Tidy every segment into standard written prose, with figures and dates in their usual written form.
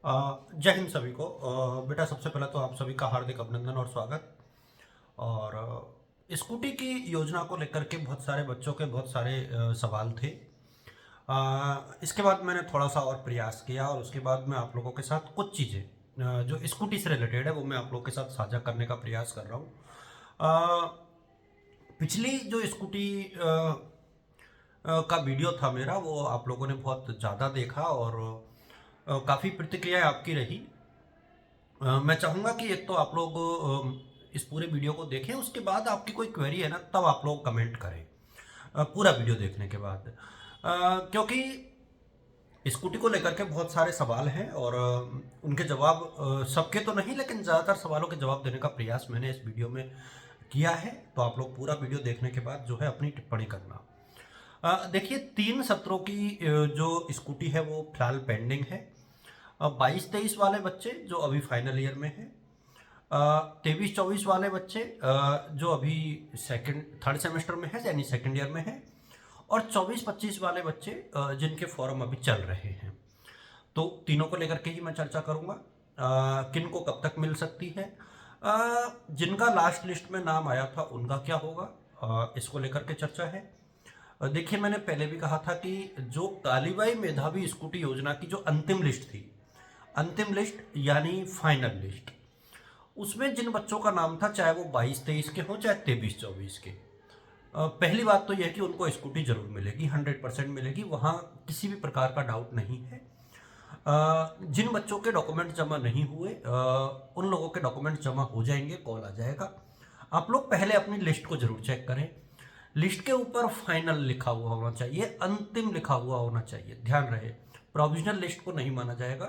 जय हिंद सभी को। बेटा, सबसे पहले तो आप सभी का हार्दिक अभिनंदन और स्वागत। और स्कूटी की योजना को लेकर के बहुत सारे बच्चों के बहुत सारे सवाल थे। इसके बाद मैंने थोड़ा सा और प्रयास किया और उसके बाद मैं आप लोगों के साथ कुछ चीज़ें जो स्कूटी से रिलेटेड है वो मैं आप लोगों के साथ साझा करने का प्रयास कर रहा हूँ। पिछली जो स्कूटी का वीडियो था मेरा, वो आप लोगों ने बहुत ज़्यादा देखा और काफ़ी प्रतिक्रियाएं आपकी रही। मैं चाहूँगा कि एक तो आप लोग इस पूरे वीडियो को देखें, उसके बाद आपकी कोई क्वेरी है ना तब आप लोग कमेंट करें पूरा वीडियो देखने के बाद। क्योंकि स्कूटी को लेकर के बहुत सारे सवाल हैं और उनके जवाब सबके तो नहीं, लेकिन ज़्यादातर सवालों के जवाब देने का प्रयास मैंने इस वीडियो में किया है। तो आप लोग पूरा वीडियो देखने के बाद जो है अपनी टिप्पणी करना। देखिए, 3 सत्रों की जो स्कूटी है वो फिलहाल पेंडिंग है। 22-23 वाले बच्चे जो अभी फाइनल ईयर में हैं, 23-24 वाले बच्चे जो अभी सेकंड थर्ड सेमेस्टर में है यानी सेकंड ईयर में है, और 24-25 वाले बच्चे जिनके फॉर्म अभी चल रहे हैं। तो तीनों को लेकर के ही मैं चर्चा करूंगा। किन को कब तक मिल सकती है, जिनका लास्ट लिस्ट में नाम आया था उनका क्या होगा, इसको लेकर के चर्चा है। देखिए, मैंने पहले भी कहा था कि जो कालीबाई मेधावी स्कूटी योजना की जो अंतिम लिस्ट थी, अंतिम लिस्ट यानी फाइनल लिस्ट, उसमें जिन बच्चों का नाम था, चाहे वो 22-23 के हों चाहे 23-24 के, पहली बात तो यह है कि उनको स्कूटी जरूर मिलेगी, 100% मिलेगी, वहाँ किसी भी प्रकार का डाउट नहीं है। जिन बच्चों के डॉक्यूमेंट जमा नहीं हुए, उन लोगों के डॉक्यूमेंट जमा हो जाएंगे, कॉल आ जाएगा। आप लोग पहले अपनी लिस्ट को जरूर चेक करें। लिस्ट के ऊपर फाइनल लिखा हुआ होना चाहिए, अंतिम लिखा हुआ होना चाहिए, ध्यान रहे। प्रोविजनल लिस्ट को नहीं माना जाएगा।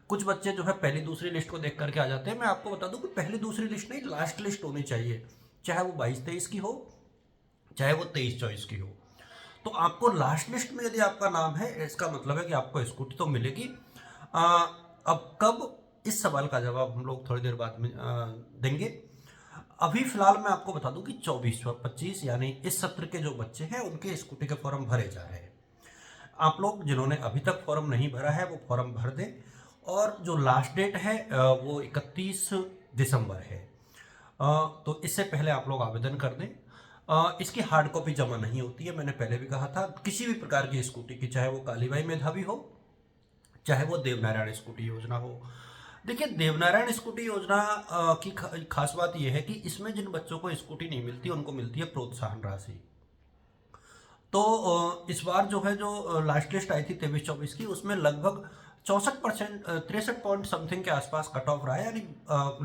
कुछ बच्चे जो है पहली दूसरी लिस्ट को देख करके आ जाते हैं। मैं आपको बता दूं कि पहली दूसरी लिस्ट नहीं, लास्ट लिस्ट होनी चाहिए, चाहे वो 22-23 की हो चाहे वो 23-24 की हो। तो आपको लास्ट लिस्ट में यदि आपका नाम है, इसका मतलब है कि आपको स्कूटी तो मिलेगी। आ, अब कब, इस सवाल का जवाब हम लोग थोड़ी देर बाद में देंगे। अभी फिलहाल मैं आपको बता दूं कि 24-25 यानी इस सत्र के जो बच्चे हैं उनके स्कूटी के फॉर्म भरे जा रहे हैं। आप लोग जिन्होंने अभी तक फॉर्म नहीं भरा है वो फॉर्म भर दें। और जो लास्ट डेट है वो 31 दिसंबर है। तो इससे पहले आप लोग आवेदन कर दें। इसकी हार्ड कॉपी जमा नहीं होती है, मैंने पहले भी कहा था। किसी भी प्रकार की स्कूटी की, चाहे वो कालीबाई मेधावी हो चाहे वो देवनारायण स्कूटी योजना हो। देखिए, देवनारायण स्कूटी योजना की खास बात यह है कि इसमें जिन बच्चों को स्कूटी नहीं मिलती उनको मिलती है प्रोत्साहन राशि। तो इस बार जो है, जो लास्ट लिस्ट आई थी 23-24 की, उसमें लगभग 64%, 63 पॉइंट समथिंग के आसपास कट ऑफ रहा है, यानी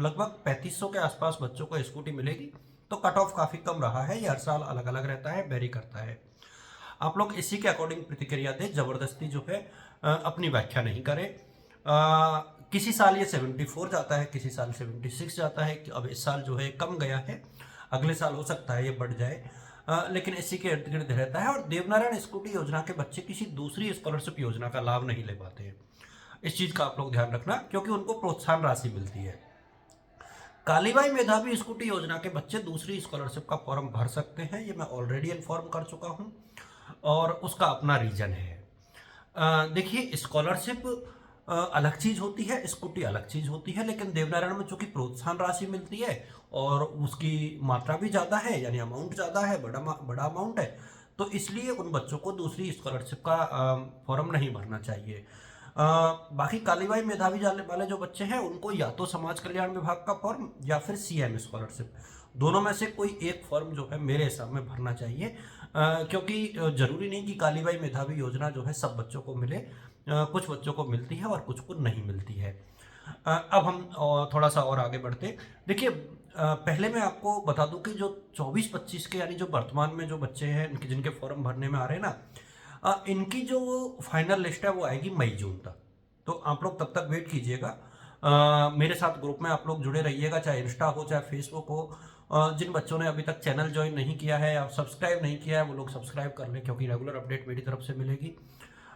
लगभग 3500 के आसपास बच्चों को स्कूटी मिलेगी। तो कट ऑफ काफ़ी कम रहा है। ये हर साल अलग अलग रहता है, वेरी करता है। आप लोग इसी के अकॉर्डिंग प्रतिक्रिया दें, जबरदस्ती जो है अपनी व्याख्या नहीं करें। किसी साल ये 74 जाता है, किसी साल 76 जाता है। अब इस साल जो है कम गया है, अगले साल हो सकता है ये बढ़ जाए, लेकिन इसी के इर्द गिर्द रहता है। और देवनारायण स्कूटी योजना के बच्चे किसी दूसरी स्कॉलरशिप योजना का लाभ नहीं ले पाते हैं। इस चीज़ का आप लोग ध्यान रखना, क्योंकि उनको प्रोत्साहन राशि मिलती है। कालीबाई मेधावी स्कूटी योजना के बच्चे दूसरी स्कॉलरशिप का फॉर्म भर सकते हैं, ये मैं ऑलरेडी इन्फॉर्म कर चुका हूँ और उसका अपना रीजन है। देखिए, स्कॉलरशिप अलग चीज होती है, स्कूटी अलग चीज होती है, लेकिन देवनारायण में चूंकि प्रोत्साहन राशि मिलती है और उसकी मात्रा भी ज़्यादा है, यानी अमाउंट ज़्यादा है, बड़ा अमाउंट है, तो इसलिए उन बच्चों को दूसरी स्कॉलरशिप का फॉर्म नहीं भरना चाहिए। बाकी कालीबाई मेधावी वाले जो बच्चे हैं उनको या तो समाज कल्याण विभाग का फॉर्म या फिर सीएम स्कॉलरशिप, दोनों में से कोई एक फॉर्म जो है मेरे हिसाब में भरना चाहिए। क्योंकि जरूरी नहीं कि कालीबाई मेधावी योजना जो है सब बच्चों को मिले, कुछ बच्चों को मिलती है और कुछ को नहीं मिलती है। अब हम थोड़ा सा और आगे बढ़ते। देखिए, पहले मैं आपको बता दूं कि जो 24-25 के यानी जो वर्तमान में जो बच्चे हैं इनके जिनके फॉर्म भरने में आ रहे हैं ना, इनकी जो फाइनल लिस्ट है वो आएगी मई जून तक। तो आप लोग तब तक वेट कीजिएगा। मेरे साथ ग्रुप में आप लोग जुड़े रहिएगा, चाहे इंस्टा हो चाहे फेसबुक हो। जिन बच्चों ने अभी तक चैनल ज्वाइन नहीं किया है या सब्सक्राइब नहीं किया है वो लोग सब्सक्राइब कर लें, क्योंकि रेगुलर अपडेट मेरी तरफ से मिलेगी।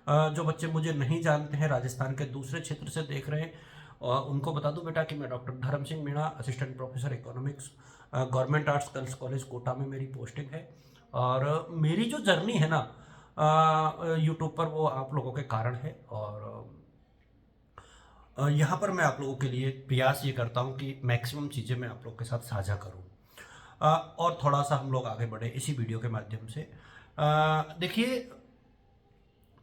जो बच्चे मुझे नहीं जानते हैं, राजस्थान के दूसरे क्षेत्र से देख रहे हैं, उनको बता दूं बेटा कि मैं doctor Dharm Singh Meena, assistant professor economics, government arts girls college Kota में मेरी पोस्टिंग है। और मेरी जो जर्नी है ना यूट्यूब पर, वो आप लोगों के कारण है। और यहाँ पर मैं आप लोगों के लिए प्रयास ये करता हूँ कि मैक्सिमम चीज़ें मैं आप लोगों के साथ साझा करूँ, और थोड़ा सा हम लोग आगे बढ़े इसी वीडियो के माध्यम से। देखिए,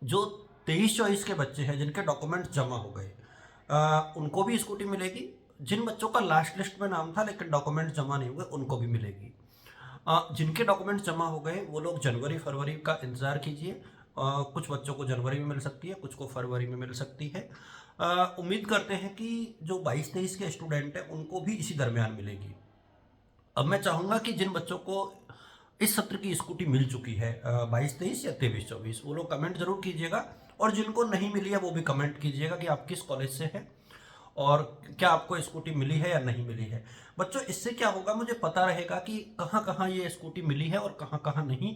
जो 23-24 के बच्चे हैं जिनके डॉक्यूमेंट्स जमा हो गए, उनको भी स्कूटी मिलेगी। जिन बच्चों का लास्ट लिस्ट में नाम था लेकिन डॉक्यूमेंट्स जमा नहीं हुए, उनको भी मिलेगी। जिनके डॉक्यूमेंट्स जमा हो गए वो लोग जनवरी फरवरी का इंतज़ार कीजिए। कुछ बच्चों को जनवरी में मिल सकती है, कुछ को फरवरी में मिल सकती है। उम्मीद करते हैं कि जो 22-23 के स्टूडेंट हैं उनको भी इसी दरमियान मिलेगी। अब मैं चाहूँगा कि जिन बच्चों को इस सत्र की स्कूटी मिल चुकी है, 22-23 या 23-24, वो लोग कमेंट जरूर कीजिएगा। और जिनको नहीं मिली है वो भी कमेंट कीजिएगा कि आप किस कॉलेज से हैं और क्या आपको स्कूटी मिली है या नहीं मिली है। बच्चों, इससे क्या होगा, मुझे पता रहेगा कि कहाँ कहाँ ये स्कूटी मिली है और कहाँ कहाँ नहीं।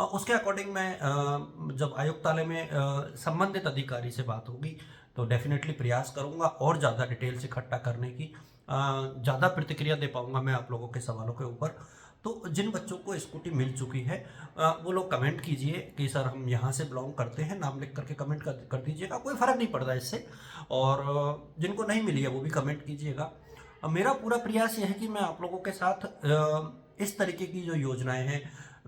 उसके अकॉर्डिंग मैं जब आयुक्तालय में संबंधित अधिकारी से बात होगी तो डेफिनेटली प्रयास करूंगा और ज़्यादा डिटेल्स इकट्ठा करने की, ज़्यादा प्रतिक्रिया दे पाऊंगा मैं आप लोगों के सवालों के ऊपर। तो जिन बच्चों को स्कूटी मिल चुकी है वो लोग कमेंट कीजिए कि सर हम यहाँ से बिलोंग करते हैं, नाम लिख करके कमेंट कर दीजिएगा, कोई फ़र्क नहीं पड़ता इससे। और जिनको नहीं मिली है वो भी कमेंट कीजिएगा। मेरा पूरा प्रयास यह है कि मैं आप लोगों के साथ इस तरीके की जो योजनाएं हैं,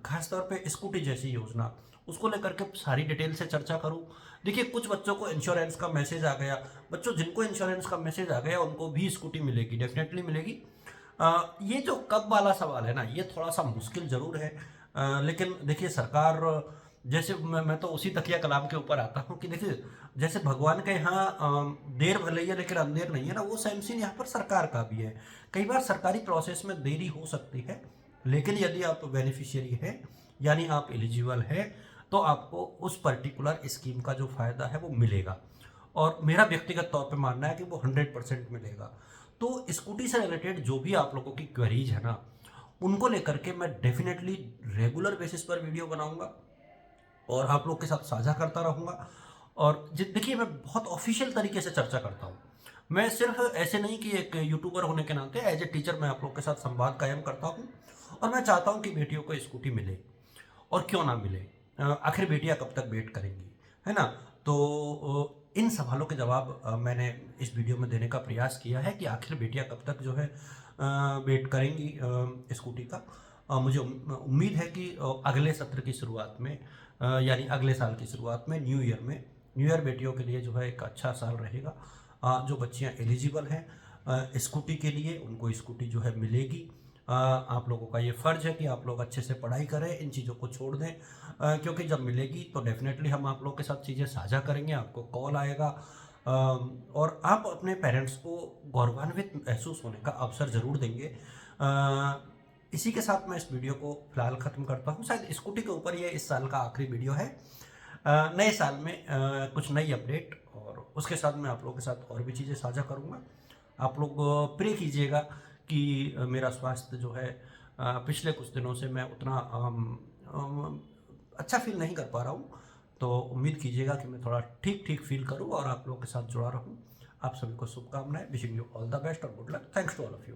खासतौर पे स्कूटी जैसी योजना, उसको लेकर के सारी डिटेल से चर्चा करूं। देखिए, कुछ बच्चों को इंश्योरेंस का मैसेज आ गया। बच्चों, जिनको इंश्योरेंस का मैसेज आ गया उनको भी स्कूटी मिलेगी, डेफिनेटली मिलेगी। ये जो कब वाला सवाल है ना, ये थोड़ा सा मुश्किल ज़रूर है। लेकिन देखिए, सरकार जैसे मैं तो उसी तकिया कलाम के ऊपर आता हूँ कि देखिए, जैसे भगवान के यहाँ देर भले ही है लेकिन अंधेर नहीं है ना, वो सेम सीन यहाँ पर सरकार का भी है। कई बार सरकारी प्रोसेस में देरी हो सकती है, लेकिन यदि आप बेनिफिशियरी हैं यानी आप एलिजिबल हैं तो आपको उस पर्टिकुलर स्कीम का जो फ़ायदा है वो मिलेगा। और मेरा व्यक्तिगत तौर पे मानना है कि वो 100% मिलेगा। तो स्कूटी से रिलेटेड जो भी आप लोगों की क्वेरीज है ना, उनको लेकर के मैं डेफिनेटली रेगुलर बेसिस पर वीडियो बनाऊंगा और आप लोग के साथ साझा करता रहूँगा। और देखिए, मैं बहुत ऑफिशियल तरीके से चर्चा करता हूँ। मैं सिर्फ ऐसे नहीं कि एक यूट्यूबर होने के नाते एज ए टीचर मैं आप लोग के साथ संवाद कायम करता हूँ। और मैं चाहता हूँ कि बेटियों को स्कूटी मिले, और क्यों ना मिले, आखिर बेटियां कब तक वेट करेंगी, है ना। तो इन सवालों के जवाब मैंने इस वीडियो में देने का प्रयास किया है कि आखिर बेटियां कब तक जो है वेट करेंगी स्कूटी का। मुझे उम्मीद है कि अगले सत्र की शुरुआत में, यानी अगले साल की शुरुआत में, न्यू ईयर बेटियों के लिए जो है एक अच्छा साल रहेगा। जो बच्चियां एलिजिबल हैं स्कूटी के लिए, उनको स्कूटी जो है मिलेगी। आप लोगों का ये फ़र्ज़ है कि आप लोग अच्छे से पढ़ाई करें, इन चीज़ों को छोड़ दें, क्योंकि जब मिलेगी तो डेफिनेटली हम आप लोग के साथ चीज़ें साझा करेंगे, आपको कॉल आएगा, और आप अपने पेरेंट्स को गौरवान्वित महसूस होने का अवसर ज़रूर देंगे। इसी के साथ मैं इस वीडियो को फ़िलहाल ख़त्म करता हूँ। शायद स्कूटी के ऊपर ये इस साल का आखिरी वीडियो है। नए साल में कुछ नई अपडेट और उसके साथ मैं आप लोगों के साथ और भी चीज़ें साझा करूँगा। आप लोग प्रे कीजिएगा कि मेरा स्वास्थ्य जो है पिछले कुछ दिनों से मैं उतना अच्छा फील नहीं कर पा रहा हूँ। तो उम्मीद कीजिएगा कि मैं थोड़ा ठीक ठीक फील करूँ और आप लोगों के साथ जुड़ा रहूँ। आप सभी को शुभकामनाएं। Wishing you all the best और good luck. Thanks to all of you.